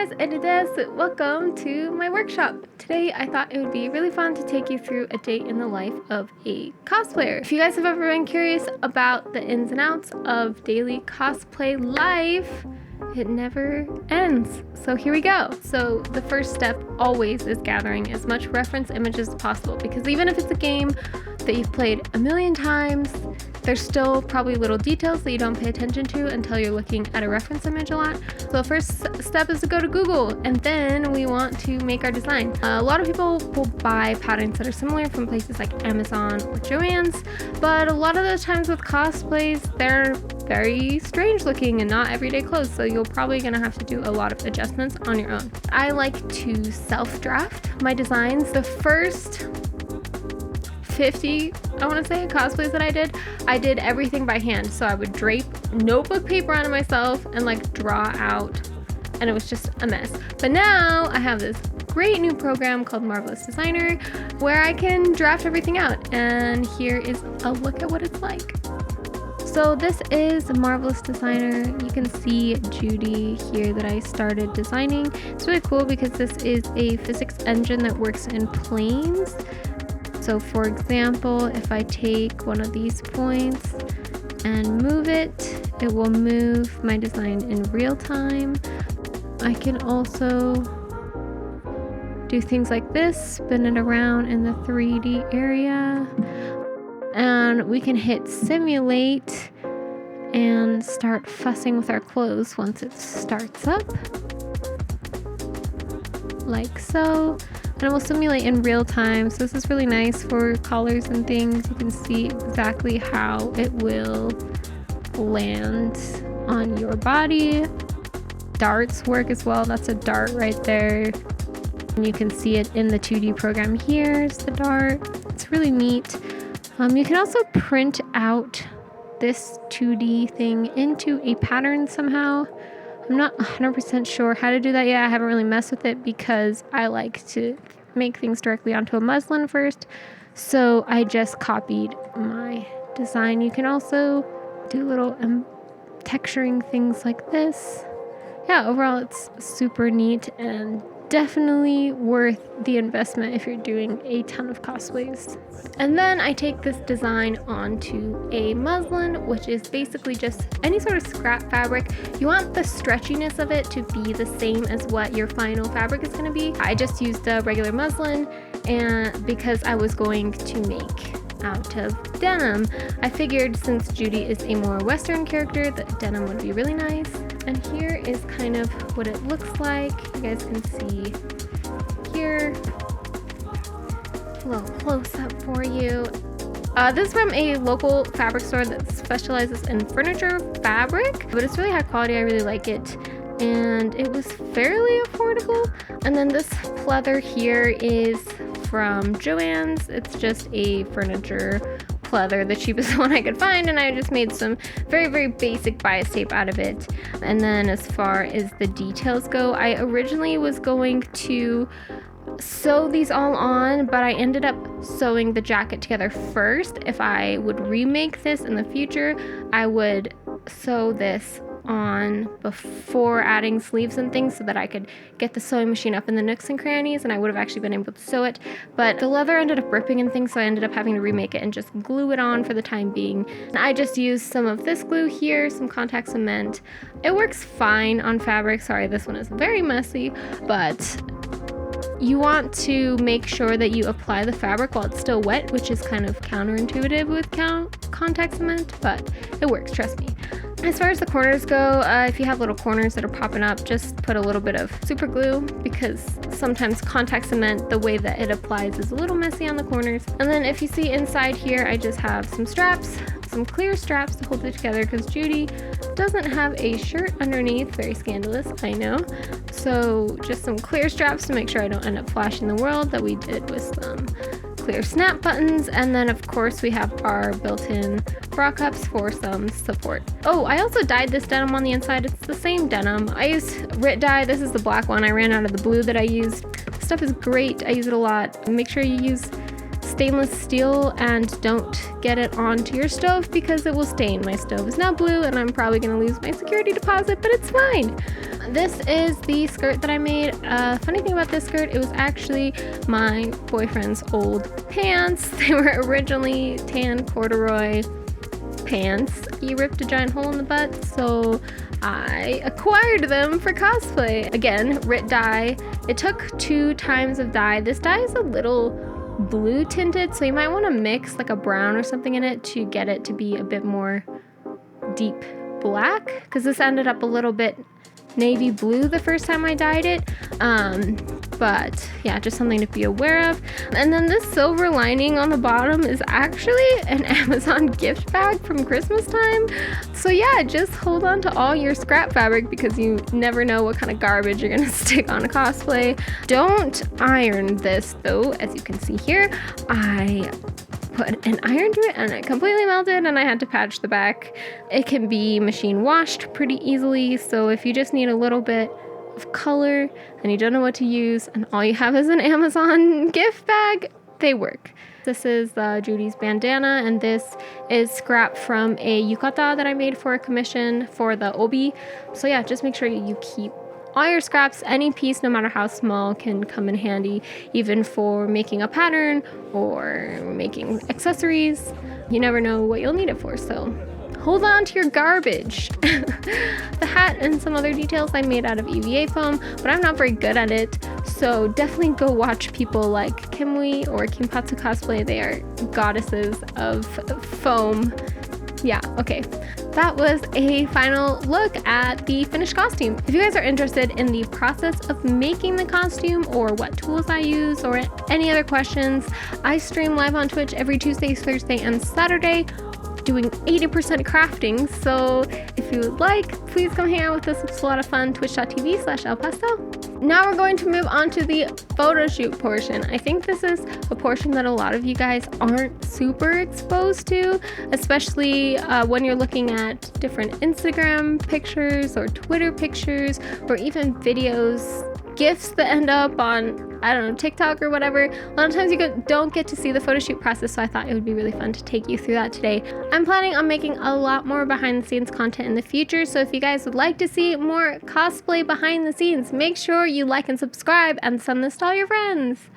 guys, welcome to my workshop. Today I thought it would be really fun to take you through a day in the life of a cosplayer. If you guys have ever been curious about the ins and outs of daily cosplay life, it never ends. So here we go. So the first step always is gathering as much reference images as possible, because even if it's a game that you've played a million times, there's still probably little details that you don't pay attention to until you're looking at a reference image a lot. So the first step is to go to Google, and then we want to make our design. A lot of people will buy patterns that are similar from places like Amazon or Joann's, but a lot of the times with cosplays, they're very strange looking and not everyday clothes, so you're probably gonna have to do a lot of adjustments on your own. I like to self-draft my designs. The first 50, I want to say, cosplays that I did everything by hand. So I would drape notebook paper onto myself and like draw out, and it was just a mess. But now I have this great new program called Marvelous Designer where I can draft everything out, and here is a look at what it's like. So this is Marvelous Designer. You can see Judy here that I started designing. It's really cool because this is a physics engine that works in planes. So for example, if I take one of these points and move it, it will move my design in real time. I can also do things like this, spin it around in the 3D area, and we can hit simulate and start fussing with our clothes once it starts up, like so. And it will simulate in real time, so this is really nice for collars and things. You can see exactly how it will land on your body. Darts work as well. That's a dart right there. And you can see it in the 2D program. Here's the dart. It's really neat. You can also print out this 2D thing into a pattern somehow. I'm not 100% sure how to do that yet. I haven't really messed with it because I like to make things directly onto a muslin first. So I just copied my design. You can also do little texturing things like this. Yeah, overall it's super neat and definitely worth the investment if you're doing a ton of cosplays. And then I take this design onto a muslin, which is basically just any sort of scrap fabric. You want the stretchiness of it to be the same as what your final fabric is going to be. I just used a regular muslin, and because I was going to make out of denim, I figured since Judy is a more Western character that denim would be really nice. And here is kind of what it looks like. You guys can see here. A little close up for you. This is from a local fabric store that specializes in furniture fabric, but it's really high quality. I really like it, and it was fairly affordable. And then this pleather here is from Joann's. It's just a furniture pleather, the cheapest one I could find, and I just made some very basic bias tape out of it. And then as far as the details go, I originally was going to sew these all on, but I ended up sewing the jacket together first. If I would remake this in the future, I would sew this on before adding sleeves and things so that I could get the sewing machine up in the nooks and crannies, and I would have actually been able to sew it. But the leather ended up ripping and things, so I ended up having to remake it and just glue it on for the time being. And I just used some of this glue here, some contact cement. It works fine on fabric. Sorry, this one is very messy, but you want to make sure that you apply the fabric while it's still wet, which is kind of counterintuitive with contact cement, but it works, trust me. As far as the corners go, if you have little corners that are popping up, just put a little bit of super glue, because sometimes contact cement, the way that it applies, is a little messy on the corners. And then if you see inside here, I just have some straps, some clear straps to hold it together, because Judy doesn't have a shirt underneath. Very scandalous, I know. So just some clear straps to make sure I don't end up flashing the world, that we did with some clear snap buttons. And then of course we have our built-in bra cups for some support. Oh, I also dyed this denim on the inside. It's the same denim. I used Rit dye. This is the black one. I ran out of the blue that I used. This stuff is great. I use it a lot. Make sure you use stainless steel and don't get it onto your stove because it will stain. My stove is now blue and I'm probably gonna lose my security deposit, but it's fine. This is the skirt that I made. Funny thing about this skirt, it was actually my boyfriend's old pants. They were originally tan corduroy pants. He ripped a giant hole in the butt, so I acquired them for cosplay. Again, RIT dye. It took 2 times of dye. This dye is a little blue tinted, so you might want to mix like a brown or something in it to get it to be a bit more deep black, because this ended up a little bit navy blue the first time I dyed it. But yeah, just something to be aware of. And then this silver lining on the bottom is actually an Amazon gift bag from Christmas time. So yeah, just hold on to all your scrap fabric because you never know what kind of garbage you're gonna stick on a cosplay. Don't iron this though, as you can see here. I put an iron to it and it completely melted and I had to patch the back. It can be machine washed pretty easily, so if you just need a little bit of color and you don't know what to use and all you have is an Amazon gift bag, they work. This is Judy's bandana, and this is scrap from a yukata that I made for a commission for the obi. So yeah, just make sure you keep all your scraps. Any piece, no matter how small, can come in handy, even for making a pattern or making accessories. You never know what you'll need it for, so hold on to your garbage. The hat and some other details I made out of EVA foam, but I'm not very good at it, so definitely go watch people like Kimwe or Kimpatsu Cosplay. They are goddesses of foam. Yeah, okay. That was a final look at the finished costume. If you guys are interested in the process of making the costume or what tools I use or any other questions, I stream live on Twitch every Tuesday, Thursday, and Saturday, doing 80% crafting. So if you would like, please come hang out with us. It's a lot of fun. Twitch.tv/elpastel. Now we're going to move on to the photo shoot portion. I think this is a portion that a lot of you guys aren't super exposed to, especially when you're looking at different Instagram pictures or Twitter pictures or even videos, GIFs that end up on, I don't know, TikTok or whatever. A lot of times you don't get to see the photo shoot process, so I thought it would be really fun to take you through that today. I'm planning on making a lot more behind the scenes content in the future, so if you guys would like to see more cosplay behind the scenes, make sure you like and subscribe and send this to all your friends.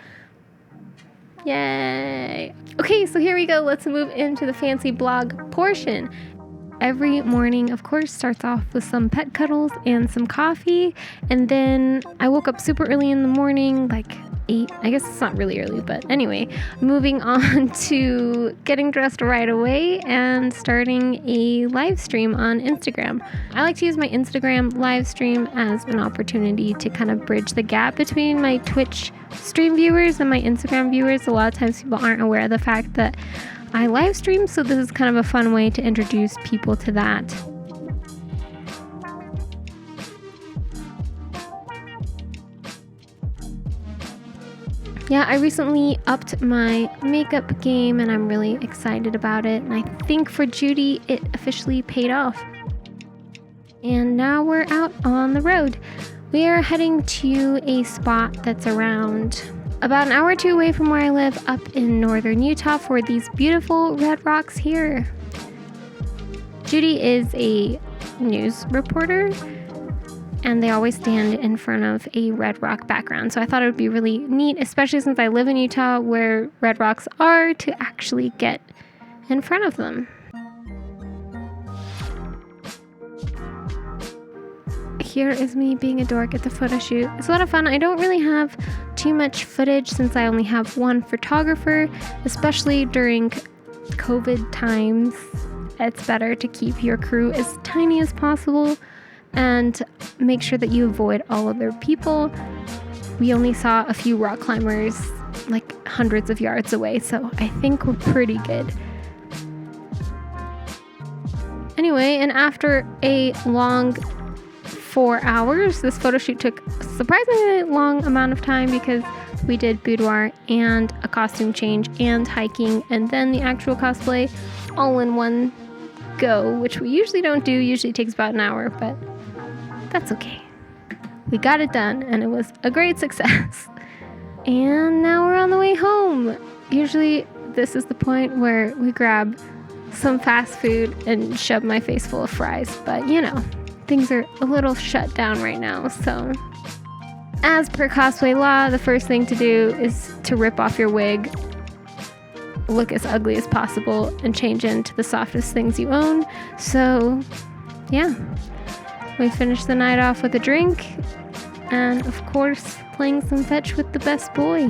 Yay! Okay, so here we go. Let's move into the fancy blog portion. Every morning, of course, starts off with some pet cuddles and some coffee. And then I woke up super early in the morning, like 8. I guess it's not really early, but anyway, moving on to getting dressed right away and starting a live stream on Instagram. I like to use my Instagram live stream as an opportunity to kind of bridge the gap between my Twitch stream viewers and my Instagram viewers. A lot of times people aren't aware of the fact that I live stream, so this is kind of a fun way to introduce people to that. Yeah, I recently upped my makeup game and I'm really excited about it. And I think for Judy, it officially paid off. And now we're out on the road. We are heading to a spot that's around about an hour or 2 away from where I live, up in northern Utah, for these beautiful red rocks here. Judy is a news reporter, and they always stand in front of a red rock background. So I thought it would be really neat, especially since I live in Utah where red rocks are, to actually get in front of them. Here is me being a dork at the photo shoot. It's a lot of fun. I don't really have too much footage since I only have one photographer, especially during COVID times. It's better to keep your crew as tiny as possible and make sure that you avoid all other people. We only saw a few rock climbers like hundreds of yards away, so I think we're pretty good. Anyway, and after a long 4 hours, this photo shoot took a surprisingly long amount of time because we did boudoir and a costume change and hiking and then the actual cosplay all in one go, which we usually don't do. Usually takes about an hour, but that's okay. We got it done and it was a great success. And now we're on the way home. Usually this is the point where we grab some fast food and shove my face full of fries. But you know, things are a little shut down right now, so as per cosplay law, the first thing to do is to rip off your wig, look as ugly as possible, and change into the softest things you own. So yeah, we finished the night off with a drink and of course playing some fetch with the best boy.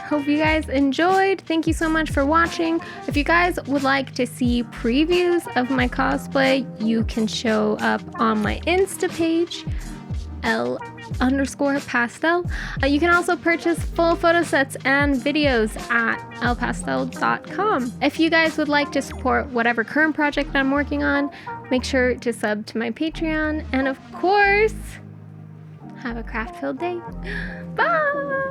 Hope you guys enjoyed. Thank you so much for watching. If you guys would like to see previews of my cosplay, you can show up on my Insta page, L_pastel. You can also purchase full photo sets and videos at lpastel.com. If you guys would like to support whatever current project I'm working on, make sure to sub to my Patreon. And of course, have a craft-filled day. Bye!